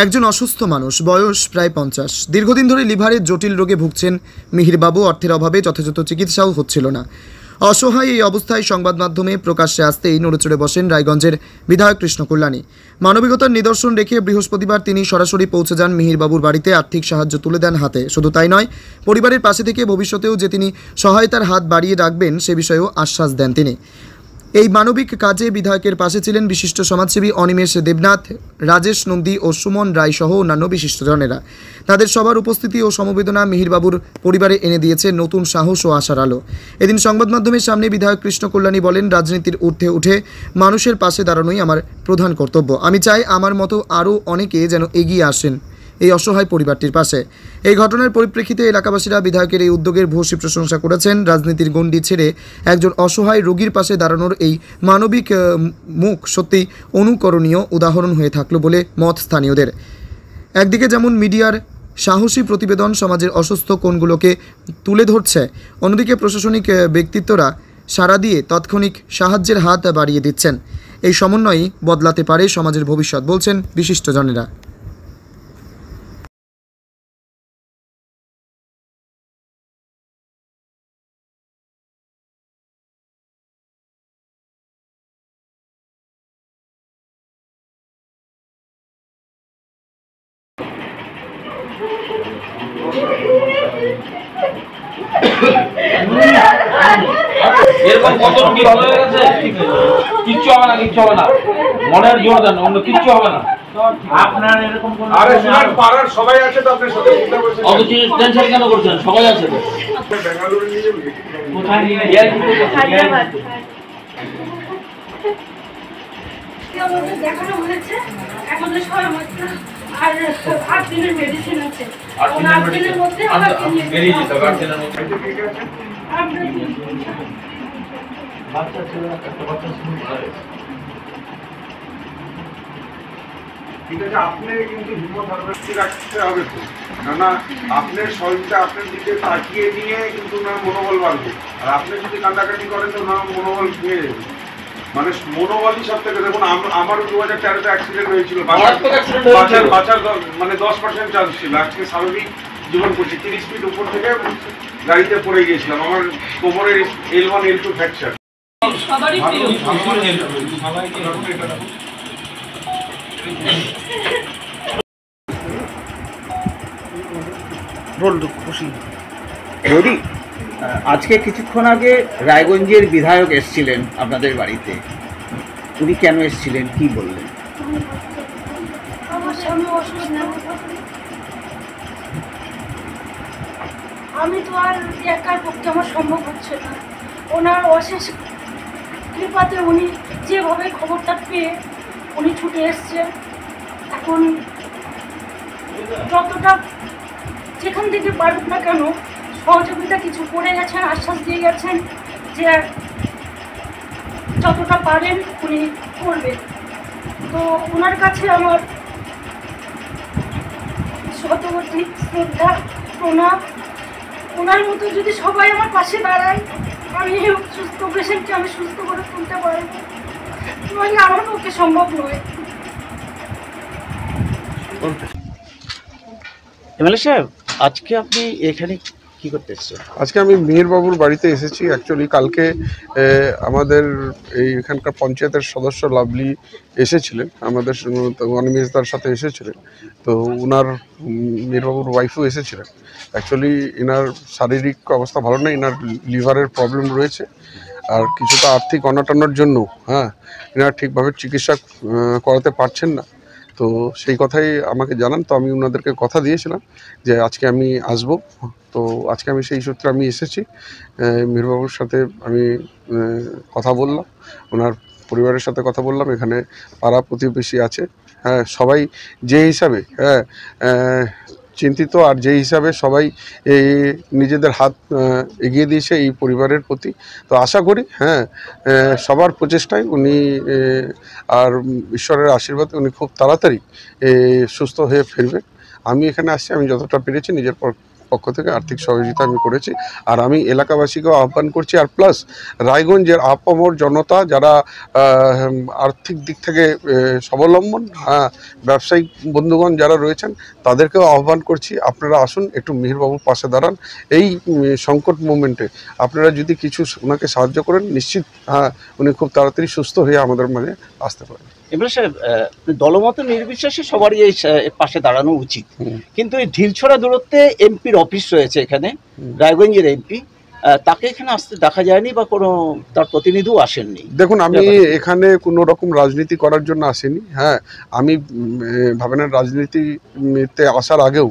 একজন অসুস্থ মানুষ, বয়স প্রায় 50, দীর্ঘদিন ধরে লিভারের জটিল রোগে ভুগছেন মিহিরবাবু। অর্থের অভাবে যথাযথ চিকিৎসাও হচ্ছিল না। অসহায় এই অবস্থায় সংবাদ মাধ্যমে প্রকাশ্যে আসতেই নড়েচড়ে বসেন রায়গঞ্জের বিধায়ক কৃষ্ণ কল্যাণী। মানবিকতার নিদর্শন রেখে বৃহস্পতিবার তিনি সরাসরি পৌঁছে যান মিহিরবাবুর বাড়িতে, আর্থিক সাহায্য তুলে দেন হাতে। শুধু তাই নয়, পরিবারের পাশে থেকে ভবিষ্যতেও যে তিনি সহায়তার হাত বাড়িয়ে রাখবেন সে বিষয়েও আশ্বাস দেন তিনি। এই মানবিক কাজে বিধায়কের পাশে ছিলেন বিশিষ্ট সমাজসেবী অনিমেষ দেবনাথ, রাজেশ নন্দী ও সুমন রায় সহ অন্যান্য বিশিষ্টজনেরা। তাদের সবার উপস্থিতি ও সমবেদনা মিহিরবাবুর পরিবারে এনে দিয়েছে নতুন সাহস ও আশার আলো। এদিন সংবাদ মাধ্যমের সামনে বিধায়ক কৃষ্ণ কল্যাণী বলেন, রাজনীতির ঊর্ধ্বে উঠে মানুষের পাশে দাঁড়ানোই আমার প্রধান কর্তব্য। আমি চাই আমার মতো আরও অনেকে যেন এগিয়ে আসেন এই অসহায় পরিবারটির পাশে। এই ঘটনার পরিপ্রেক্ষিতে এলাকাবাসীরা বিধায়কের এই উদ্যোগের ভূয়সী প্রশংসা করেছেন। রাজনীতির গণ্ডি ছেড়ে একজন অসহায় রোগীর পাশে দাঁড়ানোর এই মানবিক মুখ সত্যি অনুকরণীয় উদাহরণ হয়ে থাকলো বলে মত স্থানীয়দের। একদিকে যেমন মিডিয়ার সাহসী প্রতিবেদন সমাজের অসুস্থ কোণগুলোকে তুলে ধরছে, অন্যদিকে প্রশাসনিক ব্যক্তিত্বরা সাড়া দিয়ে তাৎক্ষণিক সাহায্যের হাত বাড়িয়ে দিচ্ছেন। এই সমন্বয়ই বদলাতে পারে সমাজের ভবিষ্যৎ, বলছেন বিশিষ্টজনেরা। এরকম কত রুগী ভালো হয়ে গেছে, কিচ্ছু হবে না, কিচ্ছু হবে না, মনের জোর দেন, অন্য কিচ্ছু হবে না। আপনার এরকম কোন আরে শুনুন, পাড়ার সবাই আছে তো, আপনার সাথে চিন্তা করছেন, অত কিছু টেনশন কেন করছেন? সবাই আছে তো। বেঙ্গালুরু নিয়ে যাবেন কোথায় নিয়ে হায়দ্রাবাদ দেখানো হয়েছে, এখন সবাই আর 8 দিনের মেডিসিন আছে, 8 দিনের মধ্যে বেরিয়ে যেতে হবে। 8 দিনের মধ্যে বাচ্চা ছিল, একটা বাচ্চা ছিল। ঠিক আছে, আপনি কিন্তু হিম্মত রাখতে হবে তো, না আপনার শরীরটা আপনার দিকে তাকিয়ে নিয়ে কিন্তু না মনোবল বাড়বে। আর আপনি যদি কান্দাকাটি করেন তো না মনোবল ভেঙে যাবে। মানে মনোবলই সব থেকে, দেখুন আমারও 2013-তে অ্যাক্সিডেন্ট হয়েছিল, বাঁচার মানে 10% চান্স ছিল। আজকে স্বাভাবিক জীবন করছি, 30 ফিট উপর থেকে গাড়িতে পড়ে গিয়েছিলাম, আমার কোমরের L1 L2 ফ্র্যাকচার। আজকে কিছুক্ষণ আগে রায়গঞ্জের বিধায়ক এসেছিলেন আপনাদের বাড়িতে, উনি কেন এসেছিলেন, কি বললেন? আমার স্বামী অসুস্থ, আমি তো আর একার পক্ষে আমার সম্ভব হচ্ছে না। ওনার অশেষ কৃপাতে উনি যেভাবে খবরটা পেয়ে উনি ছুটে এসছেন। এখন যতটা যেখান থেকে পারুক না কেন সহযোগিতা কিছু করে গেছেন, আশ্বাস দিয়ে গেছেন যে যতটা পারেন উনি করবেন। তো ওনার কাছে আমার শতবর্তী শ্রদ্ধা, প্রণাম। ওনার মতো যদি সবাই আমার পাশে দাঁড়ায়, আমি সুস্থ পেশেন্টকে আমি সুস্থ করে তুলতে পারবো, নইলে আমার পক্ষে সম্ভব নয়। এমএলএ সাহেব, আজকে আপনি এখানে কি করতে এসেছেন? আজকে আমি মিহিরবাবুর বাড়িতে এসেছি। অ্যাকচুয়ালি কালকে আমাদের এখানকার পঞ্চায়েতের সদস্য লাভলি এসেছিলেন, আমাদের অনিমেষদার সাথে এসেছিলেন। তো ওনার মিহিরবাবুর ওয়াইফও এসেছিলেন। অ্যাকচুয়ালি এনার শারীরিক অবস্থা ভালো নেই, এনার লিভারের প্রবলেম রয়েছে, আর কিছুটা আর্থিক অনটনের জন্য এনারা ঠিকভাবে চিকিৎসা করাতে পারছেন না। তো সেই কথাই আমাকে জানান। তো আমি ওনাদেরকে কথা দিয়েছিলাম যে আজকে আমি আসব। তো আজকে আমি সেই সূত্রে আমি এসেছি। মিহিরবাবুর সাথে আমি কথা বললাম, ওনার পরিবারের সাথে কথা বললাম। এখানে পাড়া প্রতিবেশী আছে, সবাই যে হিসাবে চিন্তিত, আর যে হিসাবে সবাই নিজেদের হাত এগিয়ে দিয়েছে এই পরিবারের প্রতি। তো আশা করি সবার প্রচেষ্টায় উনি আর ঈশ্বরের আশীর্বাদে উনি খুব তাড়াতাড়ি সুস্থ হয়ে ফিরবে। আমি এখানে আসছি, আমি যতটা পেরেছি নিজের পক্ষ থেকে আর্থিক সহযোগিতা আমি করেছি। আর আমি এলাকাবাসীকেও আহ্বান করছি, আর প্লাস রায়গঞ্জের আপামর জনতা যারা আর্থিক দিক থেকে স্বাবলম্বন, ব্যবসায়িক বন্ধুগণ যারা রয়েছেন তাদেরকেও আহ্বান করছি, আপনারা আসুন, একটু মিহিরবাবুর পাশে দাঁড়ান। এই সংকট মোমেন্টে আপনারা যদি কিছু ওনাকে সাহায্য করেন, নিশ্চিত উনি খুব তাড়াতাড়ি সুস্থ হয়ে আমাদের মাঝে আসতে পারেন। এবার স্যার, দলমত নির্বিশেষে সবারই এই পাশে দাঁড়ানো উচিত, কিন্তু এই ঢিলছড়া দূরত্বে এমপির অফিস রয়েছে এখানে, রায়গঞ্জের এমপি, তাকে এখানে আসতে দেখা যায়নি বা কোনো তার প্রতিনিধিও আসেননি। দেখুন, আমি এখানে কোনো রকম রাজনীতি করার জন্য আসিনি। আমি ভাবেনার রাজনীতিতে আসার আগেও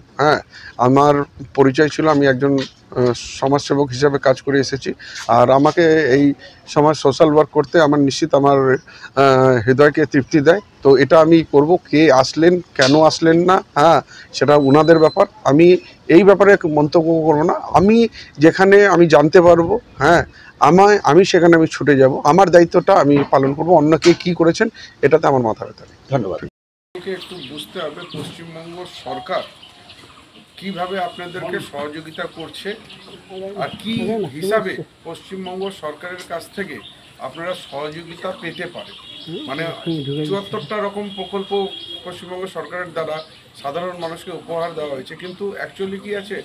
আমার পরিচয় ছিল, আমি একজন সমাজসেবক হিসাবে কাজ করে এসেছি। আর আমাকে এই সমাজ সোশ্যাল ওয়ার্ক করতে আমার নিশ্চিত আমার হৃদয়কে তৃপ্তি দেয়। তো এটা আমি করব। কে আসলেন, কেন আসলেন না, সেটা ওনাদের ব্যাপার। আমি এই ব্যাপারে মন্তব্য করব না। আমি যেখানে আমি জানতে পারবো, আমি সেখানে আমি ছুটে যাব। আমার দায়িত্বটা আমি পালন করব। অন্য কে কী করেছেন এটাতে আমার মাথা ব্যথা নেই। ধন্যবাদ। একটু বুঝতে হবে পশ্চিমবঙ্গ সরকার কিভাবে আপনাদেরকে সহযোগিতা করছে, আর কি হিসাবে পশ্চিমবঙ্গ সরকারের কাছ থেকে আপনারা সহযোগিতা পেতে পারেন। মানে ৭৪টা রকম প্রকল্প পশ্চিমবঙ্গ সরকারের দ্বারা সাধারণ মানুষকে উপহার দেওয়া হয়েছে, কিন্তু অ্যাকচুয়ালি কি আছে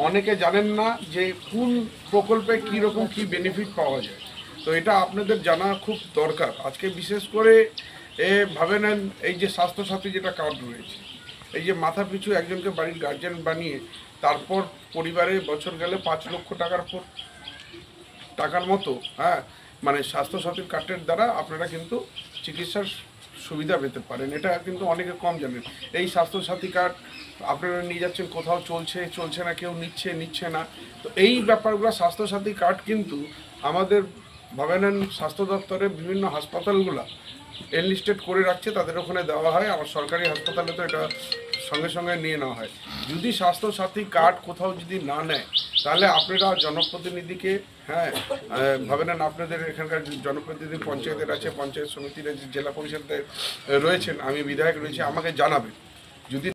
অনেকে জানেন না যে কোন প্রকল্পে কী রকম কী বেনিফিট পাওয়া যায়। তো এটা আপনাদের জানা খুব দরকার। আজকে বিশেষ করে ভাবে নেন, এই যে স্বাস্থ্যসাথী যেটা কার্ড রয়েছে, এই যে মাথা পিছু একজনকে বাড়ির গার্জিয়ান বানিয়ে তারপর পরিবারে বছর গেলে ৫ লক্ষ টাকার মতো মানে স্বাস্থ্যসাথীর কার্ডের দ্বারা আপনারা কিন্তু চিকিৎসার সুবিধা পেতে পারেন। এটা কিন্তু অনেকে কম জানেন। এই স্বাস্থ্যসাথী কার্ড আপনারা নিয়ে যাচ্ছেন, কোথাও চলছে না, কেউ নিচ্ছে না। তো এই ব্যাপারগুলো, স্বাস্থ্যসাথী কার্ড কিন্তু আমাদের ভাবে নেন স্বাস্থ্য দপ্তরের বিভিন্ন হাসপাতালগুলো এনলিস্টেড করে রাখছে, তাদের ওখানে দেওয়া হয়। আমার সরকারি হাসপাতালে তো এটা সঙ্গে সঙ্গে নিয়ে নেওয়া হয়। যদি স্বাস্থ্যসাথী কার্ড কোথাও যদি না নেয়, তাহলে আপনারা জনপ্রতিনিধিকে ভাবে নেন, আপনাদের এখানকার জনপ্রতিনিধি পঞ্চায়েতের আছে, পঞ্চায়েত সমিতির জেলা পরিষদের রয়েছেন, আমি বিধায়ক রয়েছে, আমাকে জানাবেন। যদি